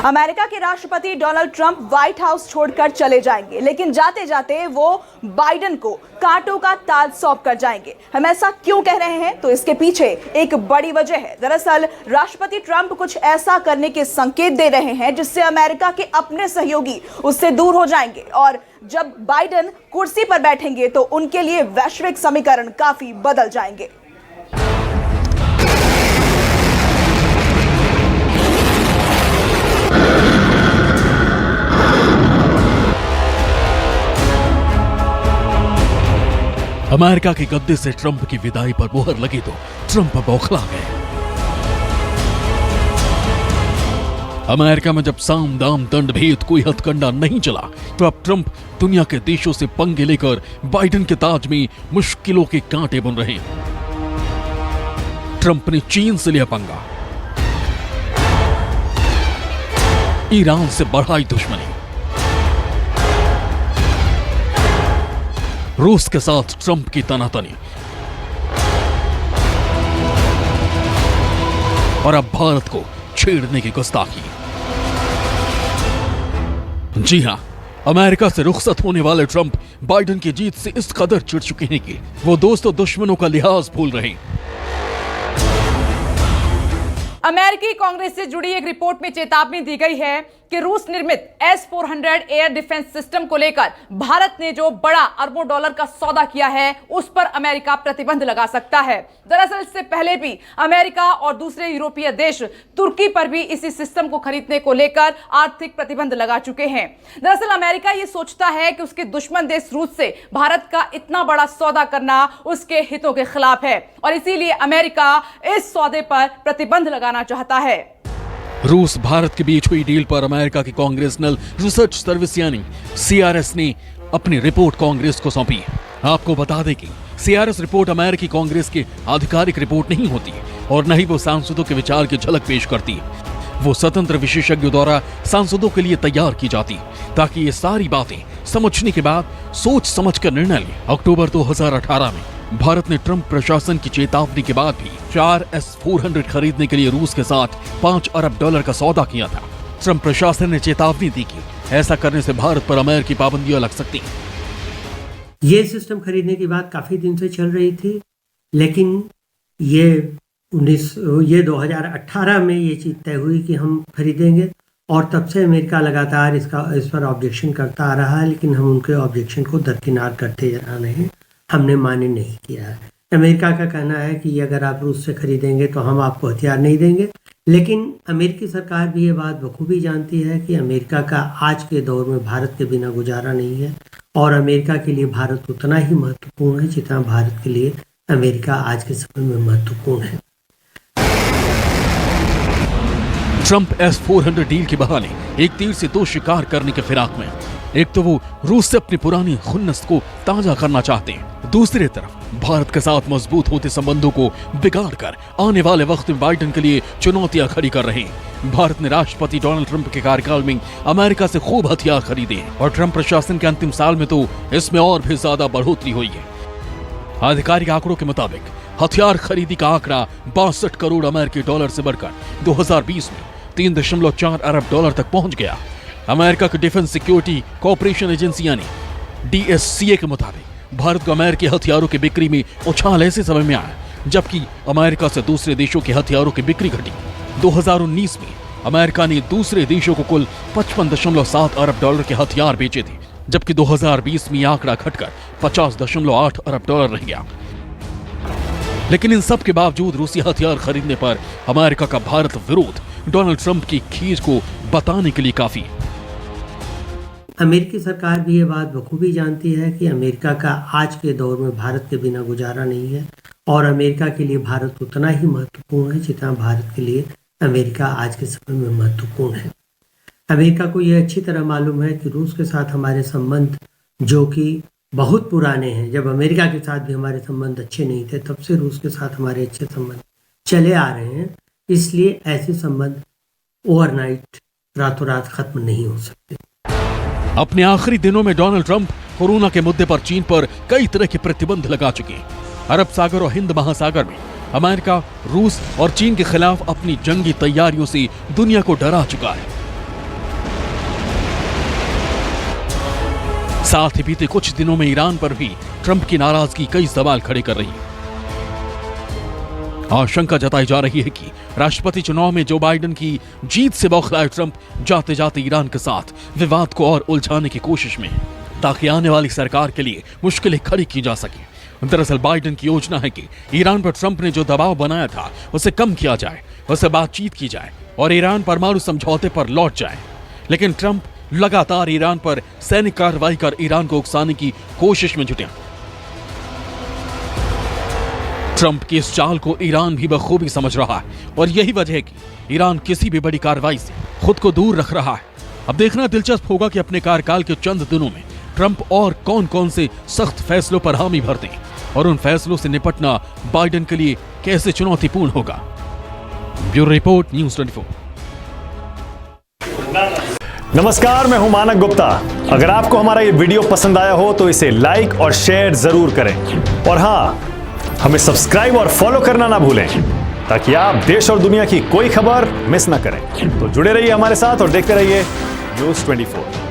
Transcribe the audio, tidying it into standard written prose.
America के राष्ट्रपति Donald Trump white house छोड़कर चले जाएंगे, लेकिन जाते जाते वो बाइडेन को कांटों का ताज सौंप कर जाएंगे। हम ऐसा क्यों कह रहे हैं, तो इसके पीछे एक बड़ी वजह है। दरअसल राष्ट्रपति ट्रंप कुछ ऐसा करने के संकेत दे रहे हैं जिससे अमेरिका के अपने सहयोगी उससे दूर हो जाएंगे, और जब बाइडेन कुर्सी पर बैठेंगे तो उनके लिए वैश्विक समीकरण काफी बदल जाएंगे। अमेरिका के गद्दे से ट्रंप की विदाई पर मुहर लगी तो ट्रंप बौखला गए। अमेरिका में जब साम दाम दंड भेद कोई हथकंडा नहीं चला, तो अब ट्रंप दुनिया के देशों से पंगे लेकर बाइडेन के ताज में मुश्किलों के कांटे बुन रहे हैं। ट्रंप ने चीन से लिया पंगा, ईरान से बढ़ाई दुश्मनी, रूस के साथ ट्रंप की तनातनी, और अब भारत को छेड़ने की गुस्ताखी। जी हां, अमेरिका से रुखसत होने वाले ट्रंप बाइडेन की जीत से इस कदर चिढ़ चुके हैं कि वो दोस्तों दुश्मनों का लिहाज भूल रहे हैं। अमेरिकी कांग्रेस से जुड़ी एक रिपोर्ट में चेतावनी दी गई है कि रूस निर्मित S-400 एयर डिफेंस सिस्टम को लेकर भारत ने जो बड़ा अरबों डॉलर का सौदा किया है उस पर अमेरिका प्रतिबंध लगा सकता है। दरअसल इससे पहले भी अमेरिका और दूसरे यूरोपीय देश तुर्की पर भी इसी सिस्टम को खरीदने को लेकर आर्थिक प्रतिबंध लगा चुके हैं। दरअसल अमेरिका ये सोचता है कि उसके दुश्मन देश रूस से भारत का इतना बड़ा सौदा करना उसके हितों के खिलाफ है, और इसीलिए अमेरिका इस सौदे पर प्रतिबंध लगाना चाहता है। रूस भारत के बीच हुई डील पर अमेरिका की कांग्रेसनल रिसर्च सर्विस यानी CRS ने अपनी रिपोर्ट कांग्रेस को सौंपी। आपको बता दें कि CRS रिपोर्ट अमेरिकी कांग्रेस की आधिकारिक रिपोर्ट नहीं होती और न ही वो सांसदों के विचार की झलक पेश करती। वो स्वतंत्र विशेषज्ञों द्वारा सांसदों के लिए तैयार की जाती ताकि ये सारी बातें समझने के बाद सोच समझ कर निर्णय लें। अक्टूबर 2018 में भारत ने ट्रंप प्रशासन की चेतावनी के बाद भी 4 S-400 खरीदने के लिए रूस के साथ $5 अरब का सौदा किया था। ट्रंप प्रशासन ने चेतावनी दी कि ऐसा करने से भारत पर अमेरिकी पाबंदियां लग सकती हैं। ये सिस्टम खरीदने की बात काफी दिन से चल रही थी, लेकिन ये 2018 में ये चीज तय हुई कि हम खरीदेंगे, और तब से अमेरिका लगातार इस पर ऑब्जेक्शन करता आ रहा है, लेकिन हम उनके ऑब्जेक्शन को दरकिनार करते जा रहे हैं, हमने मान्य नहीं किया है। अमेरिका का कहना है कि अगर आप रूस से खरीदेंगे तो हम आपको हथियार नहीं देंगे, लेकिन अमेरिकी सरकार भी ये बात बखूबी जानती है कि अमेरिका का आज के दौर में भारत के बिना गुजारा नहीं है, और अमेरिका के लिए भारत उतना ही महत्वपूर्ण है जितना भारत के लिए अमेरिका आज के समय में महत्वपूर्ण है। ट्रंप S-400 डील के बहाने एक तीर से दो शिकार करने के फिराक में। एक तो वो रूस से अपनी पुरानी खुन्नस को ताजा करना चाहते हैं, दूसरी तरफ भारत के साथ मजबूत होते संबंधों को बिगाड़कर आने वाले वक्त में बाइडेन के लिए चुनौतियां खड़ी कर रहे हैं। भारत ने राष्ट्रपति डोनाल्ड ट्रंप के कार्यकाल में अमेरिका से खूब हथियार खरीदे हैं, और ट्रंप प्रशासन के अंतिम साल में तो इसमें और भी ज्यादा बढ़ोतरी हुई है। आधिकारिक आंकड़ों के मुताबिक हथियार खरीदी का आंकड़ा 62 करोड़ अमेरिकी डॉलर से बढ़कर 2020 में $3.4 अरब तक पहुंच गया। अमेरिका की डिफेंस सिक्योरिटी कॉर्पोरेशन एजेंसी यानी DSCA के मुताबिक भारत को अमेरिकी हथियारों की बिक्री में उछाल ऐसे समय में आया जबकि अमेरिका से दूसरे देशों के हथियारों की बिक्री घटी। 2019 में अमेरिका ने दूसरे देशों को कुल $55.7 अरब के हथियार बेचे थे, जबकि 2020 में आंकड़ा घटकर $50.8 अरब रह गया। लेकिन इन सब के बावजूद रूसी हथियार खरीदने पर अमेरिका का भारत विरोध डोनाल्ड ट्रंप की खींच को बताने के लिए काफी। अमेरिकी सरकार भी ये बात बखूबी जानती है कि अमेरिका का आज के दौर में भारत के बिना गुजारा नहीं है, और अमेरिका के लिए भारत उतना ही महत्वपूर्ण है जितना भारत के लिए अमेरिका आज के समय में महत्वपूर्ण है। अमेरिका को यह अच्छी तरह मालूम है कि रूस के साथ हमारे संबंध जो कि बहुत पुराने हैं, जब अमेरिका के साथ भी हमारे संबंध अच्छे नहीं थे तब से रूस के साथ हमारे अच्छे संबंध चले आ रहे हैं, इसलिए ऐसे संबंध ओवरनाइट रातों रात खत्म नहीं हो सकते। अपने आखिरी दिनों में डोनाल्ड ट्रंप कोरोना के मुद्दे पर चीन पर कई तरह के प्रतिबंध लगा चुके हैं। अरब सागर और हिंद महासागर में अमेरिका रूस और चीन के खिलाफ अपनी जंगी तैयारियों से दुनिया को डरा चुका है। साथ ही बीते कुछ दिनों में ईरान पर भी ट्रंप की नाराजगी कई सवाल खड़े कर रही है। आशंका जताई जा रही है कि राष्ट्रपति चुनाव में जो बाइडेन की जीत से बौखलाए ट्रंप जाते जाते ईरान के साथ विवाद को और उलझाने की कोशिश में है, ताकि आने वाली सरकार के लिए मुश्किलें खड़ी की जा सके। दरअसल बाइडेन की योजना है कि ईरान पर ट्रंप ने जो दबाव बनाया था उसे कम किया जाए, उससे बातचीत की जाए और ईरान परमाणु समझौते पर लौट जाए। लेकिन ट्रंप लगातार ईरान पर सैनिक कार्रवाई कर ईरान को उकसाने की कोशिश में जुटे। ट्रंप की इस चाल को ईरान भी बखूबी समझ रहा है और यही वजह है कि ईरान किसी भी बड़ी कार्रवाई से खुद को दूर रख रहा है। अब देखना दिलचस्प होगा कि अपने कार्यकाल के चंद दिनों में ट्रंप और कौन कौन से सख्त फैसलों पर हामी भरते हैं और उन फैसलों से निपटना बाइडेन के लिए कैसे चुनौतीपूर्ण होगा। Bureau report, news 24। नमस्कार, मैं हूं मानक गुप्ता। अगर आपको हमारा ये वीडियो पसंद आया हो तो इसे लाइक और शेयर जरूर करें और हाँ, हमें सब्सक्राइब और फॉलो करना ना भूलें ताकि आप देश और दुनिया की कोई खबर मिस ना करें। तो जुड़े रहिए हमारे साथ और देखते रहिए न्यूज़ 24।